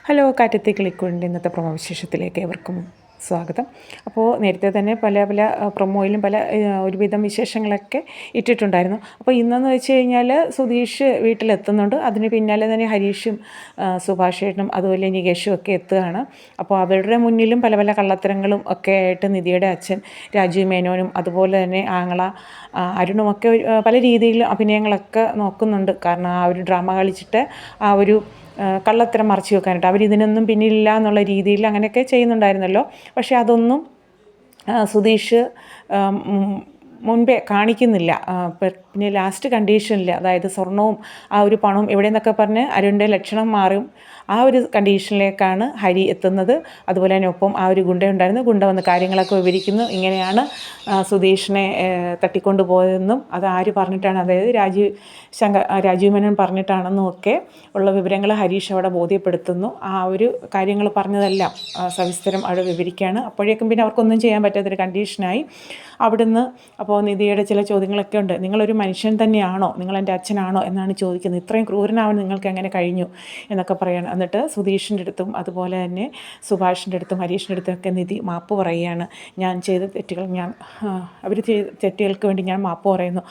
Hello, കാറ്റത്തെ കിളിക്കൂടിൻ്റെ ഇന്നത്തെ promo വിശേഷത്തിലേക്ക് ഏവർക്കും സ്വാഗതം. അപ്പോൾ നേരത്തെ തന്നെ പല പ്രൊമോയിലും ഒരുവിധം വിശേഷങ്ങളൊക്കെ ഇട്ടിട്ടുണ്ടായിരുന്നു. അപ്പോൾ ഇന്നെന്ന് വെച്ച് കഴിഞ്ഞാൽ സുധീഷ് വീട്ടിലെത്തുന്നുണ്ട്. അതിന് പിന്നാലെ തന്നെ ഹരീഷും സുഭാഷേട്ടനും അതുപോലെ നികേഷും ഒക്കെ എത്തുകയാണ്. അപ്പോൾ അവരുടെ മുന്നിലും പല കള്ളത്തരങ്ങളും ഒക്കെ ആയിട്ട് നിധിയുടെ അച്ഛൻ രാജീവ് മേനോനും അതുപോലെ തന്നെ ആങ്ങള അരുണുമൊക്കെ പല രീതിയിൽ അഭിനയങ്ങളൊക്കെ നോക്കുന്നുണ്ട്. കാരണം ആ ഒരു ഡ്രാമ കളിച്ചിട്ട് ആ ഒരു കള്ളത്തരം മറച്ചു വെക്കാനായിട്ട് അവരിതിനൊന്നും പിന്നിലില്ല എന്നുള്ള രീതിയിൽ അങ്ങനെയൊക്കെ ചെയ്യുന്നുണ്ടായിരുന്നല്ലോ. പക്ഷേ അതൊന്നും സുധീഷ് മുൻപേ കാണിക്കുന്നില്ല. പിന്നെ ലാസ്റ്റ് കണ്ടീഷനിൽ, അതായത് സ്വർണവും ആ ഒരു പണവും എവിടെ നിന്നൊക്കെ പറഞ്ഞ് അരുണിൻ്റെ ലക്ഷണം മാറും, ആ ഒരു കണ്ടീഷനിലേക്കാണ് ഹരി എത്തുന്നത്. അതുപോലെ തന്നെ ഒപ്പം ആ ഒരു ഗുണ്ട വന്ന് കാര്യങ്ങളൊക്കെ വിവരിക്കുന്നു. ഇങ്ങനെയാണ് സുധീഷിനെ തട്ടിക്കൊണ്ട് പോയതെന്നും അത് ആര് പറഞ്ഞിട്ടാണ്, അതായത് രാജീവ് മേനോൻ പറഞ്ഞിട്ടാണെന്നും ഒക്കെ ഉള്ള വിവരങ്ങൾ ഹരീഷ് അവിടെ ബോധ്യപ്പെടുത്തുന്നു. ആ ഒരു കാര്യങ്ങൾ പറഞ്ഞതെല്ലാം സവിസ്തരം അവിടെ വിവരിക്കുകയാണ്. അപ്പോഴേക്കും പിന്നെ അവർക്കൊന്നും ചെയ്യാൻ പറ്റാത്തൊരു കണ്ടീഷനായി. അവിടുന്ന് അപ്പോൾ നിധിയുടെ ചില ചോദ്യങ്ങളൊക്കെ ഉണ്ട്. നിങ്ങളൊരു മനുഷ്യൻ തന്നെയാണോ, നിങ്ങളെൻ്റെ അച്ഛനാണോ എന്നാണ് ചോദിക്കുന്നത്. ഇത്രയും ക്രൂരനാവാൻ നിങ്ങൾക്ക് എങ്ങനെ കഴിഞ്ഞു എന്നൊക്കെ പറയണം. എന്നിട്ട് സുധീഷിൻ്റെ അടുത്തും അതുപോലെ തന്നെ സുഭാഷിൻ്റെ അടുത്തും ഹരീഷിൻ്റെ അടുത്തൊക്കെ നിധി മാപ്പ് പറയുകയാണ്. ഞാൻ ചെയ്ത തെറ്റുകൾ അവർ ചെയ്ത തെറ്റുകൾക്ക് വേണ്ടി ഞാൻ മാപ്പ് പറയുന്നു,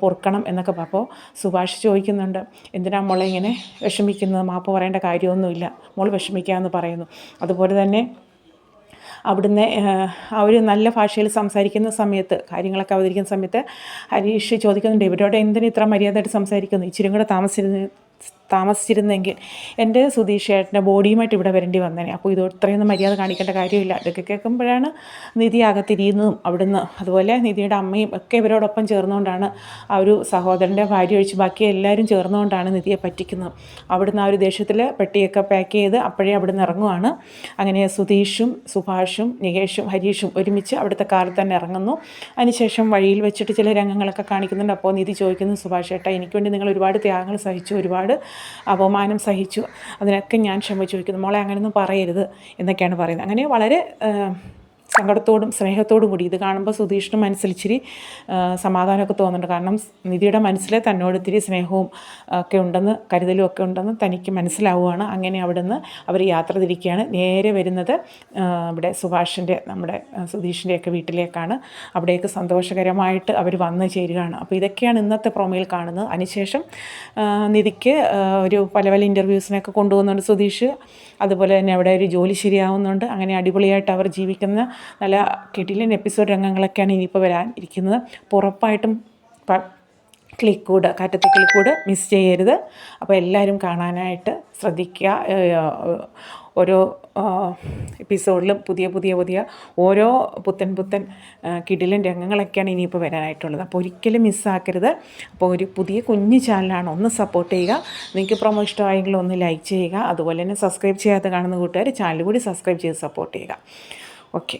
പൊറുക്കണം എന്നൊക്കെ. അപ്പോൾ സുഭാഷ് ചോദിക്കുന്നുണ്ട്, എന്തിനാ മോളെ ഇങ്ങനെ വിഷമിക്കുന്നത്, മാപ്പ് പറയേണ്ട കാര്യമൊന്നുമില്ല, മോൾ വിഷമിക്കാമെന്ന് പറയുന്നു. അതുപോലെ തന്നെ അവിടുന്ന് ആ ഒരു നല്ല ഭാഷയിൽ സംസാരിക്കുന്ന സമയത്ത്, കാര്യങ്ങളൊക്കെ അവതരിക്കുന്ന സമയത്ത് ഹരീഷ് ചോദിക്കുന്നുണ്ട്, ഇവരോട് എന്തിന് ഇത്ര മര്യാദയായിട്ട് സംസാരിക്കുന്നു, ഇച്ചിരി കൂടെ താമസിച്ചിരുന്നെങ്കിൽ എൻ്റെ സുധീഷ് ചേട്ടൻ്റെ ബോഡിയുമായിട്ട് ഇവിടെ വരേണ്ടി വന്നേനെ. അപ്പോൾ ഇത്രയൊന്നും മര്യാദ കാണിക്കേണ്ട കാര്യമില്ല. ഇതൊക്കെ കേൾക്കുമ്പോഴാണ് നിധി അകത്തിരിയുന്നതും. അവിടുന്ന് അതുപോലെ നിധിയുടെ അമ്മയും ഒക്കെ ഇവരോടൊപ്പം ചേർന്നുകൊണ്ടാണ്, ആ ഒരു സഹോദരൻ്റെ ഭാര്യ ഒഴിച്ച് ബാക്കി എല്ലാവരും ചേർന്നുകൊണ്ടാണ് നിധിയെ പറ്റിക്കുന്നത്. അവിടുന്ന് ആ ഒരു ദേഷ്യത്തിൽ പെട്ടിയൊക്കെ പാക്ക് ചെയ്ത് അപ്പോഴേ അവിടുന്ന് ഇറങ്ങുവാണ്. അങ്ങനെ സുധീഷും സുഭാഷും നികേഷും ഹരീഷും ഒരുമിച്ച് അവിടുത്തെ കാറിൽ തന്നെ ഇറങ്ങുന്നു. അതിനുശേഷം വഴിയിൽ വെച്ചിട്ട് ചില രംഗങ്ങളൊക്കെ കാണിക്കുന്നുണ്ട്. അപ്പോൾ നിധി ചോദിക്കുന്നു, സുഭാഷ് ചേട്ടാ, എനിക്ക് വേണ്ടി നിങ്ങൾ ഒരുപാട് ത്യാഗങ്ങൾ സഹിച്ചു, ഒരുപാട് അപമാനം സഹിച്ചു, അതിനൊക്കെ ഞാൻ ക്ഷമ ചോദിക്കുന്നു, മോളെ അങ്ങനെയൊന്നും പറയരുത് എന്നൊക്കെയാണ് പറയുന്നത്. അങ്ങനെ വളരെ സങ്കടത്തോടും സ്നേഹത്തോടും കൂടി ഇത് കാണുമ്പോൾ സുധീഷിൻ്റെ മനസ്സിൽ ഇച്ചിരി സമാധാനമൊക്കെ തോന്നുന്നുണ്ട്. കാരണം നിധിയുടെ മനസ്സിൽ തന്നോട് ഇത്തിരി സ്നേഹവും ഒക്കെ ഉണ്ടെന്ന്, കരുതലും ഒക്കെ ഉണ്ടെന്ന് തനിക്ക് മനസ്സിലാവുകയാണ്. അങ്ങനെ അവിടുന്ന് അവർ യാത്ര തിരിക്കുകയാണ്. നേരെ വരുന്നത് ഇവിടെ സുഭാഷിൻ്റെ, നമ്മുടെ സുധീഷിൻ്റെയൊക്കെ വീട്ടിലേക്കാണ്. അവിടേക്ക് സന്തോഷകരമായിട്ട് അവർ വന്നു ചേരുകയാണ്. അപ്പോൾ ഇതൊക്കെയാണ് ഇന്നത്തെ പ്രൊമോയിൽ കാണുന്നത്. അതിനുശേഷം നിധിക്ക് ഒരു പല ഇൻ്റർവ്യൂസിനൊക്കെ കൊണ്ടുപോകുന്നുണ്ട് സുധീഷ്. അതുപോലെ തന്നെ അവിടെ ഒരു ജോലി ശരിയാവുന്നുണ്ട്. അങ്ങനെ അടിപൊളിയായിട്ട് അവർ ജീവിക്കുന്ന നല്ല കിടിലൻ എപ്പിസോഡ് രംഗങ്ങളൊക്കെയാണ് ഇനിയിപ്പോൾ വരാൻ ഇരിക്കുന്നത്. അപ്പോൾ ഉറപ്പായിട്ടും കാറ്റത്തെ കിളിക്കൂട് മിസ് ചെയ്യരുത്. അപ്പോൾ എല്ലാവരും കാണാനായിട്ട് ശ്രദ്ധിക്കുക. ഓരോ എപ്പിസോഡിലും പുതിയ ഓരോ പുത്തൻ കിടിലൻ രംഗങ്ങളൊക്കെയാണ് ഇനിയിപ്പോൾ വരാനായിട്ടുള്ളത്. അപ്പോൾ ഒരിക്കലും മിസ്സാക്കരുത്. അപ്പോൾ ഒരു പുതിയ കുഞ്ഞു ചാനലാണ്, ഒന്ന് സപ്പോർട്ട് ചെയ്യുക. നിങ്ങൾക്ക് പ്രൊമോ ഇഷ്ടമായെങ്കിൽ ഒന്ന് ലൈക്ക് ചെയ്യുക. അതുപോലെ തന്നെ സബ്സ്ക്രൈബ് ചെയ്യാതെ കാണുന്ന കൂട്ടുകാർ ചാനൽ കൂടി സബ്സ്ക്രൈബ് ചെയ്ത് സപ്പോർട്ട് ചെയ്യുക. ഓക്കെ.